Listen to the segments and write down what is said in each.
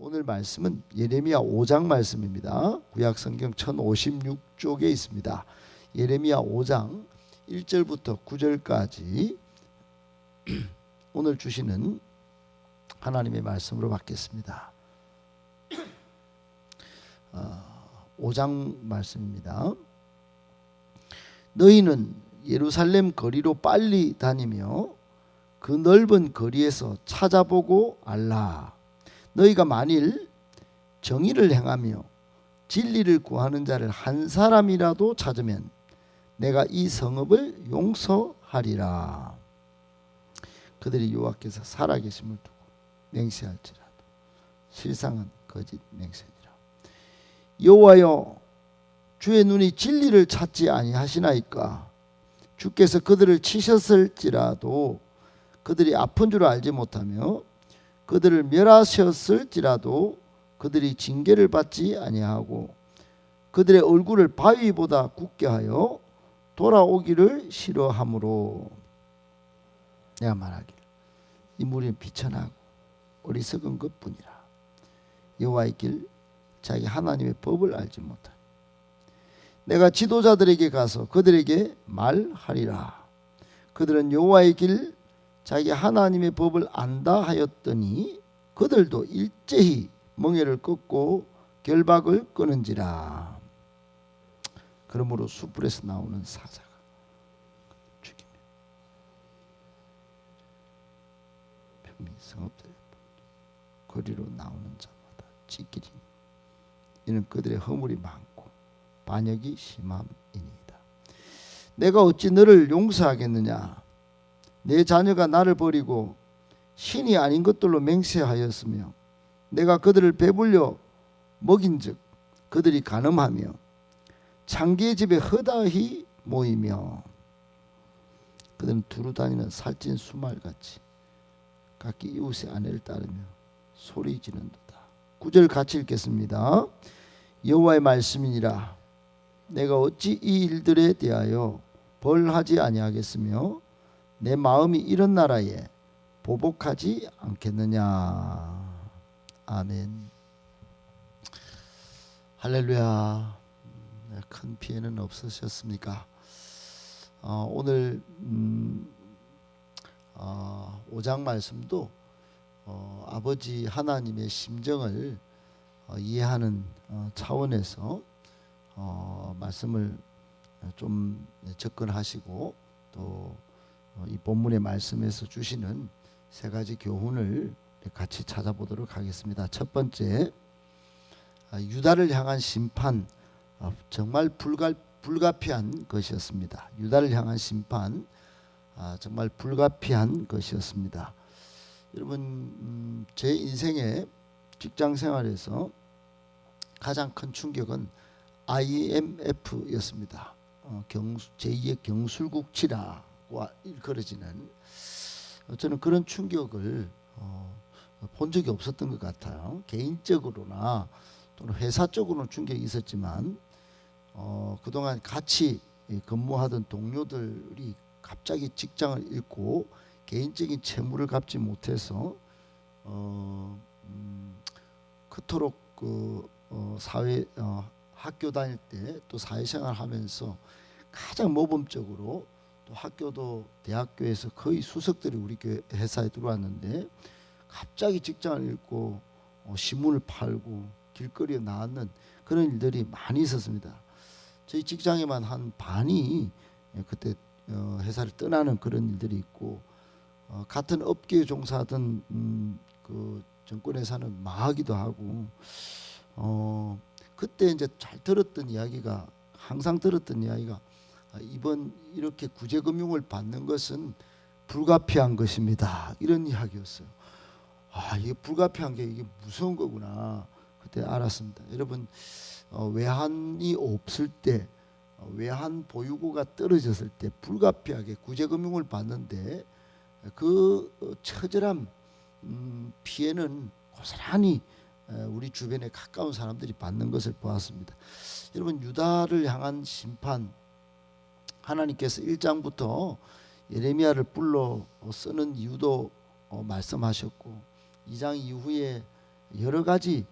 오늘 말씀은 예레미야 5장 말씀입니다. 구약성경 1056쪽에 있습니다. 예레미야 5장 1절부터 9절까지 오늘 주시는 하나님의 말씀으로 받겠습니다. 5장 말씀입니다. 너희는 예루살렘 거리로 빨리 다니며 그 넓은 거리에서 찾아보고 알라. 너희가 만일 정의를 행하며 진리를 구하는 자를 한 사람이라도 찾으면 내가 이 성읍을 용서하리라. 그들이 여호와께서 살아계심을 두고 맹세할지라도 실상은 거짓 맹세니라. 여호와여, 주의 눈이 진리를 찾지 아니하시나이까? 주께서 그들을 치셨을지라도 그들이 아픈 줄 알지 못하며 그들을 멸하셨을지라도 그들이 징계를 받지 아니하고 그들의 얼굴을 바위보다 굳게 하여 돌아오기를 싫어하므로 내가 말하기를 이 무리는 비천하고 어리석은 것뿐이라. 여호와의 길 자기 하나님의 법을 알지 못하니 내가 지도자들에게 가서 그들에게 말하리라. 그들은 여호와의 길 자기 하나님의 법을 안다 하였더니 그들도 일제히 멍에를 꺾고 결박을 끊은지라. 그러므로 숯불에서 나오는 사자가 죽이며 평민 성읍들 거리로 나오는 자마다 찢기리니 이는 그들의 허물이 많고 반역이 심함이니이다. 내가 어찌 너를 용서하겠느냐? 내 자녀가 나를 버리고 신이 아닌 것들로 맹세하였으며 내가 그들을 배불려 먹인즉 그들이 간음하며 창기의 집에 허다히 모이며 그들은 두루 다니는 살찐 수말같이 각기 이웃의 아내를 따르며 소리 지른도다. 9절 같이 읽겠습니다. 여호와의 말씀이니라. 내가 어찌 이 일들에 대하여 벌하지 아니하겠으며 내 마음이 이런 나라에 보복하지 않겠느냐. 아멘. 할렐루야. 큰 피해는 없으셨습니까? 오늘 5장 말씀도 아버지 하나님의 심정을 이해하는 차원에서 말씀을 좀 접근하시고 또 이 본문의 말씀에서 주시는 세 가지 교훈을 같이 찾아보도록 하겠습니다. 첫 번째, 유다를 향한 심판, 정말 불가피한 것이었습니다. 유다를 향한 심판, 정말 불가피한 것이었습니다. 여러분, 제 인생의 직장 생활에서 가장 큰 충격은 IMF였습니다. 제2의 경술국치라 일컬어지는, 저는 그런 충격을 본 적이 없었던 것 같아요. 개인적으로나 또는 회사적으로는 충격이 있었지만 그동안 같이 근무하던 동료들이 갑자기 직장을 잃고 개인적인 채무를 갚지 못해서 그토록 사회 학교 다닐 때 또 사회생활 하면서 가장 모범적으로 또 학교도 대학교에서 거의 수석들이 우리 교회 회사에 들어왔는데 갑자기 직장을 잃고 신문을 팔고 길거리에 나왔는 그런 일들이 많이 있었습니다. 저희 직장에만 한 반이 그때 회사를 떠나는 그런 일들이 있고 같은 업계에 종사하던 그 정권회사는 망하기도 하고 그때 이제 잘 들었던 이야기가 항상 들었던 이야기가 이번 이렇게 구제금융을 받는 것은 불가피한 것입니다. 이런 이야기였어요. 이게 불가피한 게 이게 무서운 거구나. 그때 알았습니다. 여러분, 외환이 없을 때, 외환 보유고가 떨어졌을 때 불가피하게 구제금융을 받는데 그 처절한 피해는 고스란히 우리 주변에 가까운 사람들이 받는 것을 보았습니다. 여러분, 유다를 향한 심판, 하나님께서 1장부터 예레미야를 불러 쓰는 이유도 말씀하셨고 2장 이후에 여러 가지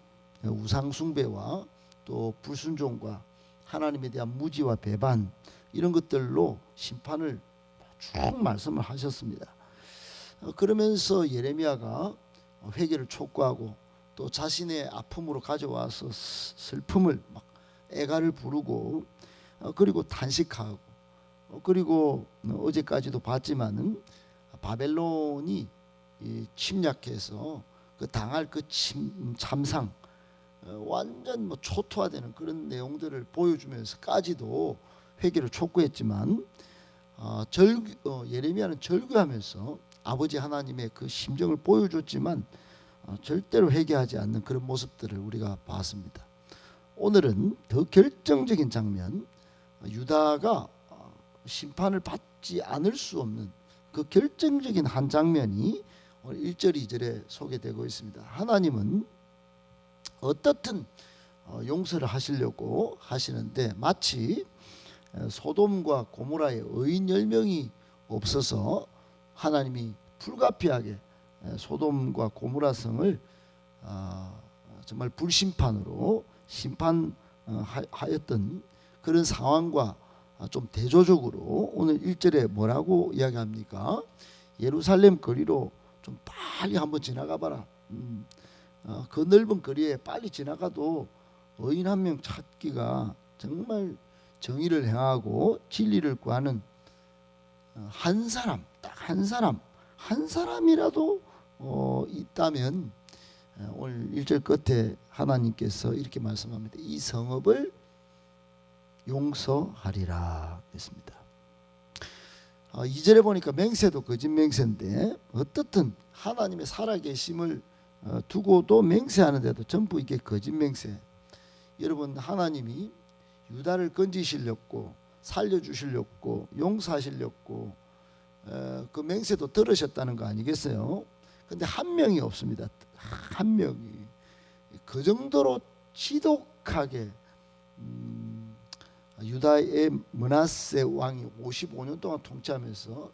우상 숭배와 또 불순종과 하나님에 대한 무지와 배반 이런 것들로 심판을 쭉 말씀을 하셨습니다. 그러면서 예레미야가 회개를 촉구하고 또 자신의 아픔으로 가져와서 슬픔을 막 애가를 부르고 그리고 단식하고 그리고 어제까지도 봤지만은 바벨론이 침략해서 그 당할 그 참상 완전 뭐 초토화되는 그런 내용들을 보여주면서까지도 회개를 촉구했지만 예레미야는 절규하면서 아버지 하나님의 그 심정을 보여줬지만 절대로 회개하지 않는 그런 모습들을 우리가 봤습니다. 오늘은 더 결정적인 장면, 유다가 심판을 받지 않을 수 없는 그 결정적인 한 장면이 오늘 1절 2절에 소개되고 있습니다. 하나님은 어떻든 용서를 하시려고 하시는데 마치 소돔과 고모라의 의인 10명이 없어서 하나님이 불가피하게 소돔과 고모라 성을 정말 불심판으로 심판하였던 그런 상황과 좀 대조적으로 오늘 1절에 뭐라고 이야기합니까? 예루살렘 거리로 좀 빨리 한번 지나가 봐라. 그 넓은 거리에 빨리 지나가도 의인 한 명 찾기가 정말 정의를 행하고 진리를 구하는 한 사람, 딱 한 사람이라도 있다면 오늘 1절 끝에 하나님께서 이렇게 말씀합니다. 이 성읍을 용서하리라 했습니다. 2절에 보니까 맹세도 거짓 맹세인데 어떻든 하나님의 살아계심을 두고도 맹세하는데도 전부 이게 거짓 맹세. 여러분 하나님이 유다를 건지시려고 살려주시려고 용서하시려고 그 맹세도 들으셨다는 거 아니겠어요? 근데 한 명이 없습니다. 한 명이 그 정도로 지독하게 유다의 므낫세 왕이 55년 동안 통치하면서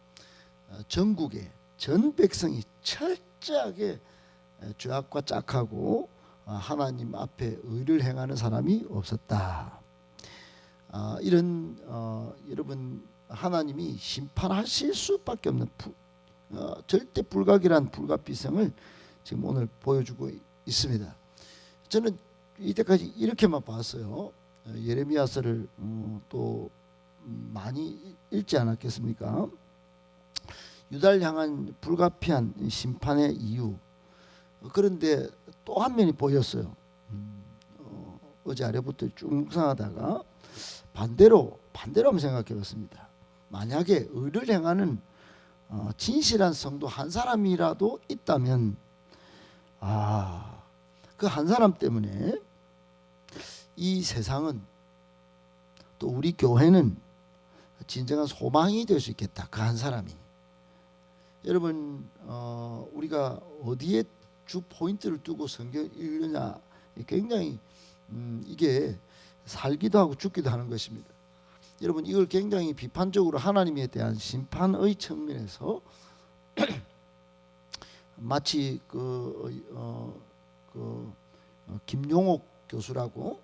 전국의 전 백성이 철저하게 죄악과 짝하고 하나님 앞에 의를 행하는 사람이 없었다. 이런 여러분 하나님이 심판하실 수밖에 없는 절대 불가결한 불가피성을 지금 오늘 보여주고 있습니다. 저는 이때까지 이렇게만 봤어요. 예레미야서를 또 많이 읽지 않았겠습니까? 유다를 향한 불가피한 심판의 이유. 그런데 또 한 면이 보였어요. 어제 아래부터 쭉 묵상하다가 반대로 한번 생각해 봤습니다. 만약에 의를 행하는 진실한 성도 한 사람이라도 있다면 그 한 사람 때문에 이 세상은 또 우리 교회는 진정한 소망이 될 수 있겠다. 그 한 사람이. 여러분 우리가 어디에 주 포인트를 두고 성경 읽느냐 굉장히 이게 살기도 하고 죽기도 하는 것입니다. 여러분 이걸 굉장히 비판적으로 하나님에 대한 심판의 측면에서 마치 김용옥 교수라고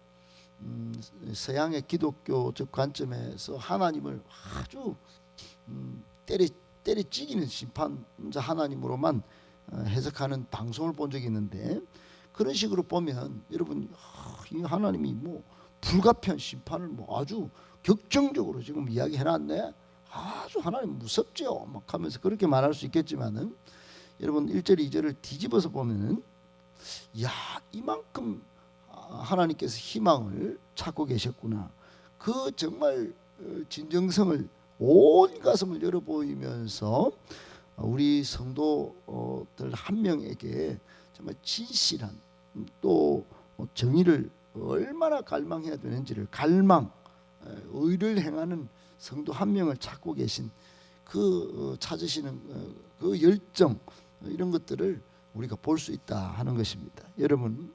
서양의 기독교적 관점에서 하나님을 아주 때려찌기는 심판자 하나님으로만 해석하는 방송을 본 적이 있는데 그런 식으로 보면 여러분 이 하나님이 뭐 불가피한 심판을 뭐 아주 격정적으로 지금 이야기해놨네. 아주 하나님 무섭죠. 막 하면서 그렇게 말할 수 있겠지만은 여러분 1절 2절을 뒤집어서 보면은 야 이만큼 하나님께서 희망을 찾고 계셨구나. 그 정말 진정성을 온 가슴을 열어 보이면서 우리 성도들 한 명에게 정말 진실한 또 정의를 얼마나 갈망해야 되는지를 의를 행하는 성도 한 명을 찾고 계신 그 찾으시는 그 열정 이런 것들을 우리가 볼 수 있다 하는 것입니다. 여러분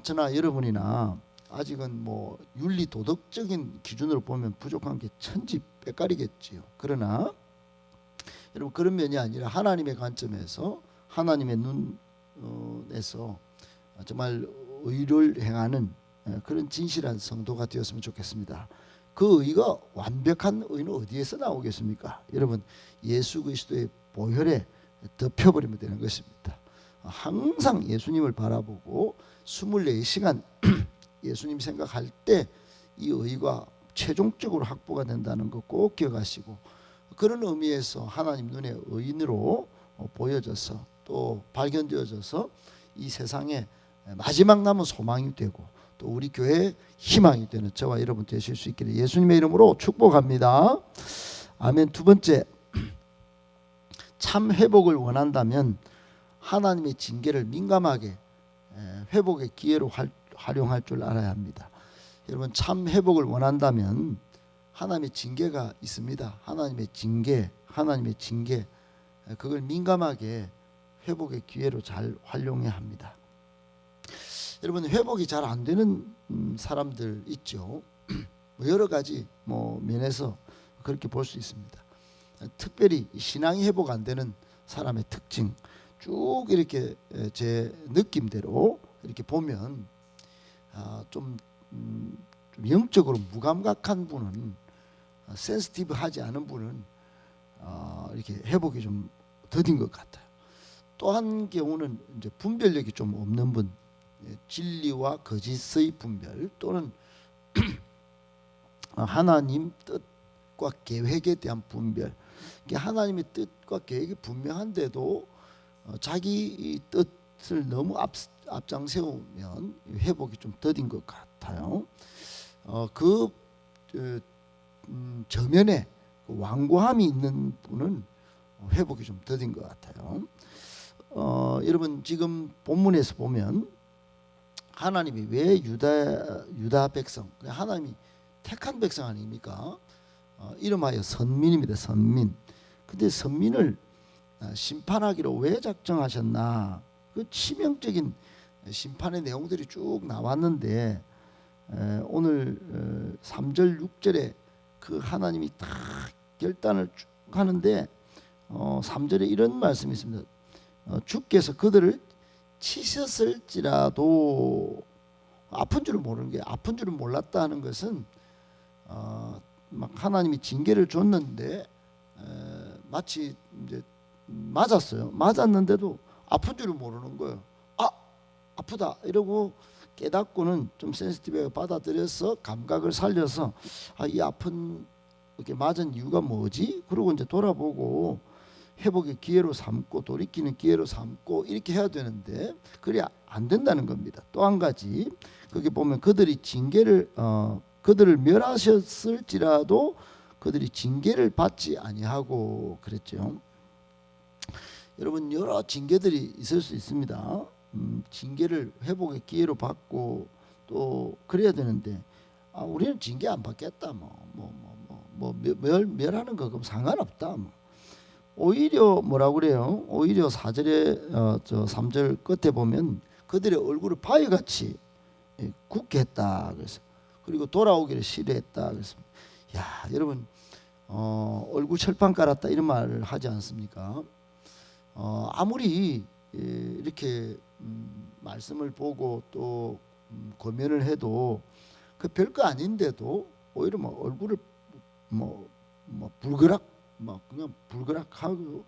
저나 여러분이나 아직은 뭐 윤리 도덕적인 기준으로 보면 부족한 게 천지백갈이겠지요. 그러나 여러분 그런 면이 아니라 하나님의 관점에서 하나님의 눈에서 정말 의를 행하는 그런 진실한 성도가 되었으면 좋겠습니다. 그 의가 완벽한 의는 어디에서 나오겠습니까? 여러분, 예수 그리스도의 보혈에 덮여버리면 되는 것입니다. 항상 예수님을 바라보고 24시간 예수님 생각할 때 이 의가 최종적으로 확보가 된다는 거 꼭 기억하시고, 그런 의미에서 하나님 눈에 의인으로 보여져서 또 발견되어져서 이 세상에 마지막 남은 소망이 되고 또 우리 교회의 희망이 되는 저와 여러분 되실 수 있기를 예수님의 이름으로 축복합니다. 아멘. 두 번째, 참 회복을 원한다면 하나님의 징계를 민감하게 회복의 기회로 활용할 줄 알아야 합니다. 여러분, 참 회복을 원한다면 하나님의 징계가 있습니다. 하나님의 징계 그걸 민감하게 회복의 기회로 잘 활용해야 합니다. 여러분, 회복이 잘 안 되는 사람들 있죠. 여러 가지 면에서 그렇게 볼 수 있습니다. 특별히 신앙이 회복 안 되는 사람의 특징 쭉 이렇게 제 느낌대로 이렇게 보면 좀 영적으로 무감각한 분은, 센시티브하지 않은 분은 이렇게 회복이 좀 더딘 것 같아요. 또 한 경우는 이제 분별력이 좀 없는 분, 진리와 거짓의 분별 또는 하나님 뜻과 계획에 대한 분별. 하나님의 뜻과 계획이 분명한데도 자기 뜻을 너무 앞장세우면 회복이 좀 더딘 것 같아요. 그 저면에 완고함이 있는 분은 회복이 좀 더딘 것 같아요. 여러분, 지금 본문에서 보면 하나님이 왜 유다 백성, 하나님이 택한 백성 아닙니까? 이름하여 선민입니다. 선민. 근데 선민을 심판하기로 왜 작정하셨나? 그 치명적인 심판의 내용들이 쭉 나왔는데 오늘 3절 6절에 그 하나님이 다 결단을 쭉 하는데 3절에 이런 말씀이 있습니다. 주께서 그들을 치셨을지라도, 아픈 줄은 모르는 게, 아픈 줄은 몰랐다 하는 것은 막 하나님이 징계를 줬는데 마치 이제 맞았어요. 맞았는데도 아픈 줄은 모르는 거예요. 아프다 이러고 깨닫고는 좀 센시티브하게 받아들여서 감각을 살려서 이 아픈 이렇게 맞은 이유가 뭐지? 그러고 이제 돌아보고 회복의 기회로 삼고 돌이키는 기회로 삼고 이렇게 해야 되는데 그래 안 된다는 겁니다. 또 한 가지, 거기 보면 그들이 그들을 멸하셨을지라도 그들이 징계를 받지 아니하고 그랬죠. 여러분, 여러 징계들이 있을 수 있습니다. 징계를 회복의 기회로 받고 또 그래야 되는데 우리는 징계 안 받겠다, 멸하는 거 그럼 상관없다. 오히려 뭐라고 그래요? 오히려 4절에 3절 끝에 보면 그들의 얼굴을 바위같이 굳게 했다 그래서, 그리고 돌아오기를 싫어했다 그래서, 여러분, 얼굴 철판 깔았다 이런 말을 하지 않습니까? 아무리 이렇게 말씀을 보고 또 고면을 해도 그 별거 아닌데도 오히려 얼굴을 불그락 그냥 불그락하고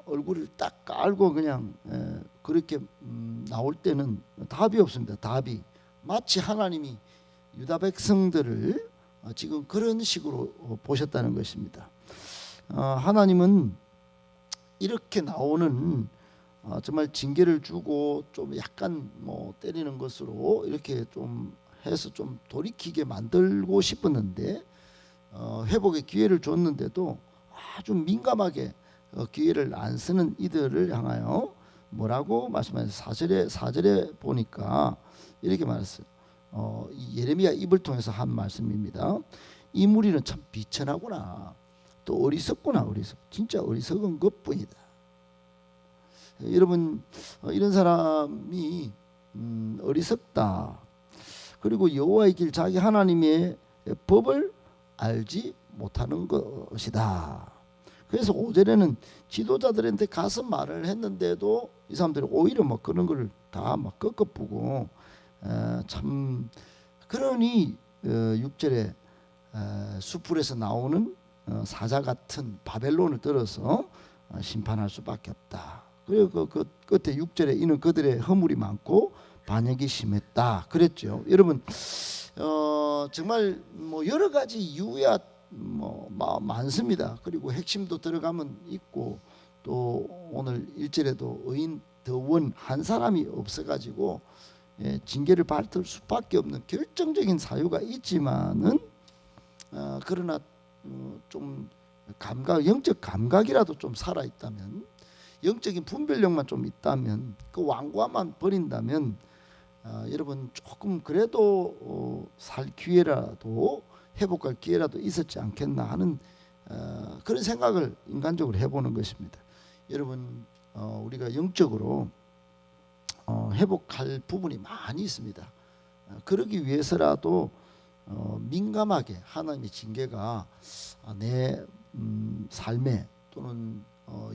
얼굴을 딱 깔고 그냥 그렇게 나올 때는 답이 없습니다. 답이 마치 하나님이 유다 백성들을 지금 그런 식으로 보셨다는 것입니다. 하나님은 이렇게 나오는 정말 징계를 주고 좀 약간 때리는 것으로 이렇게 좀 해서 좀 돌이키게 만들고 싶었는데 회복의 기회를 줬는데도 아주 민감하게 기회를 안 쓰는 이들을 향하여 뭐라고 말씀하셨어요? 4절에 보니까 이렇게 말했어요. 예레미야 입을 통해서 한 말씀입니다. 이 무리는 참 비천하구나, 또 어리석구나. 진짜 어리석은 것뿐이다. 여러분, 이런 사람이 어리석다. 그리고 여호와의 길, 자기 하나님의 법을 알지 못하는 것이다. 그래서 5절에는 지도자들한테 가서 말을 했는데도 이 사람들이 오히려 뭐 그런 걸 다 막 꺾어보고 참 그러니 6절에 수풀에서 나오는 사자 같은 바벨론을 들어서 심판할 수밖에 없다. 그리고 그 끝에 6절에 이는 그들의 허물이 많고 반역이 심했다 그랬죠. 여러분 정말 뭐 여러 가지 이유야 뭐 많습니다. 그리고 핵심도 들어가면 있고 또 오늘 1절에도 의인 더원 한 사람이 없어가지고 징계를 받을 수밖에 없는 결정적인 사유가 있지만은 그러나 좀 영적 감각이라도 좀 살아 있다면, 영적인 분별력만 좀 있다면, 그 완고함만 버린다면 여러분 조금 그래도 살 기회라도 회복할 기회라도 있었지 않겠나 하는 그런 생각을 인간적으로 해보는 것입니다. 여러분 우리가 영적으로 회복할 부분이 많이 있습니다. 그러기 위해서라도 민감하게 하나님의 징계가 내 삶에 또는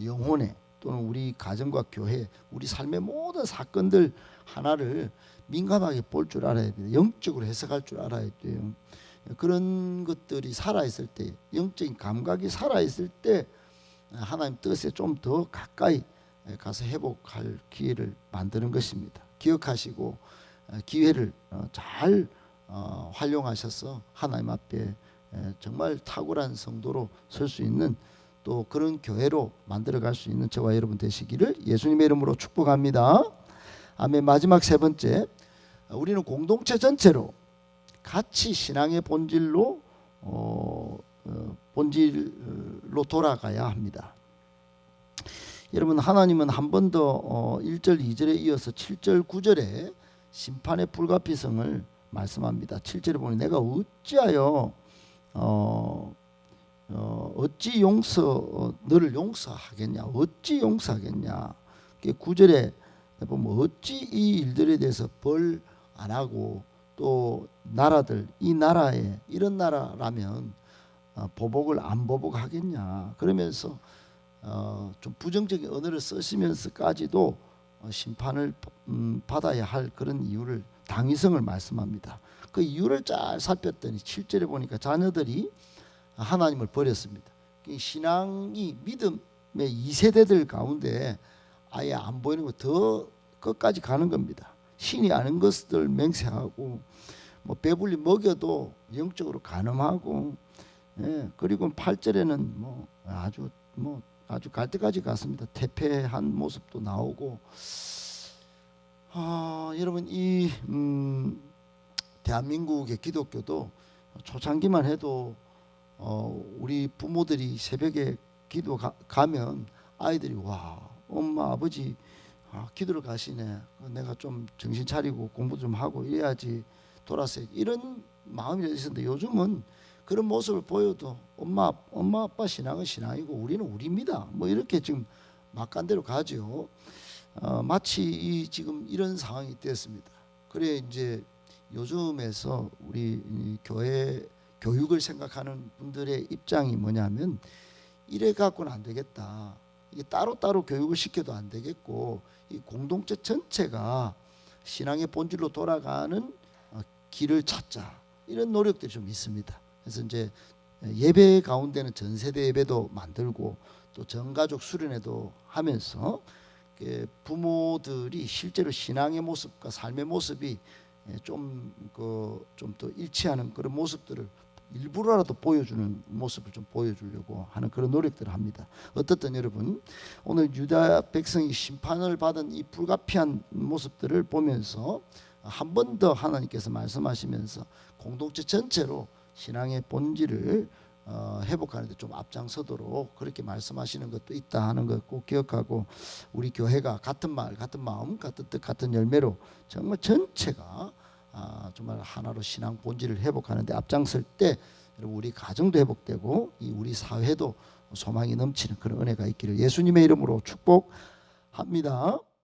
영혼에 또는 우리 가정과 교회 우리 삶의 모든 사건들 하나를 민감하게 볼 줄 알아야 돼요. 영적으로 해석할 줄 알아야 돼요. 그런 것들이 살아있을 때, 영적인 감각이 살아있을 때 하나님 뜻에 좀 더 가까이 가서 회복할 기회를 만드는 것입니다. 기억하시고 기회를 잘 활용하셔서 하나님 앞에 정말 탁월한 성도로 설 수 있는 또 그런 교회로 만들어갈 수 있는 저와 여러분 되시기를 예수님의 이름으로 축복합니다. 아멘. 마지막 세 번째, 우리는 공동체 전체로 같이 신앙의 본질로 돌아가야 합니다. 여러분 하나님은 한 번 더 1절 2절에 이어서 7절 9절에 심판의 불가피성을 말씀합니다. 7절에 보니 내가 어찌하여 어찌 너를 용서하겠냐, 어찌 용서하겠냐. 9절에 보면 어찌 이 일들에 대해서 벌 안 하고 또 나라들 이 나라에 이런 나라라면 보복을 안 보복하겠냐 그러면서 좀 부정적인 언어를 쓰시면서까지도 심판을 받아야 할 그런 이유를 당위성을 말씀합니다. 그 이유를 잘 살폈더니 7절에 보니까 자녀들이 하나님을 버렸습니다. 신앙이 믿음의 2세대들 가운데 아예 안 보이는 거 더 끝까지 가는 겁니다. 신이 아는 것들 맹세하고 뭐 배불리 먹여도 영적으로 간음하고 그리고 8절에는 아주 갈 때까지 갔습니다. 퇴폐한 모습도 나오고 여러분 이 대한민국의 기독교도 초창기만 해도 우리 부모들이 새벽에 기도 가면 아이들이 와 엄마 아버지 기도를 가시네. 내가 좀 정신 차리고 공부 좀 하고 이래야지 돌아서 이런 마음이 있었는데 요즘은 그런 모습을 보여도 엄마 아빠 신앙은 신앙이고 우리는 우리입니다. 뭐 이렇게 지금 막간대로 가죠. 마치 지금 이런 상황이 됐습니다. 그래 이제 요즘에서 우리 교회 교육을 생각하는 분들의 입장이 뭐냐면 이래 갖고는 안 되겠다. 이게 따로따로 교육을 시켜도 안 되겠고 이 공동체 전체가 신앙의 본질로 돌아가는 길을 찾자 이런 노력들이 좀 있습니다. 그래서 이제 예배 가운데는 전세대 예배도 만들고 또 전가족 수련회도 하면서 부모들이 실제로 신앙의 모습과 삶의 모습이 좀 더 일치하는 그런 모습들을 일부러라도 보여주는 모습을 좀 보여주려고 하는 그런 노력들을 합니다. 어떻든 여러분 오늘 유다 백성이 심판을 받은 이 불가피한 모습들을 보면서 한 번 더 하나님께서 말씀하시면서 공동체 전체로 신앙의 본질을 회복하는 데 좀 앞장서도록 그렇게 말씀하시는 것도 있다 하는 것 꼭 기억하고 우리 교회가 같은 말 같은 마음 같은 뜻 같은 열매로 정말 전체가 정말 하나로 신앙 본질을 회복하는 데 앞장설 때 여러분 우리 가정도 회복되고 이 우리 사회도 소망이 넘치는 그런 은혜가 있기를 예수님의 이름으로 축복합니다.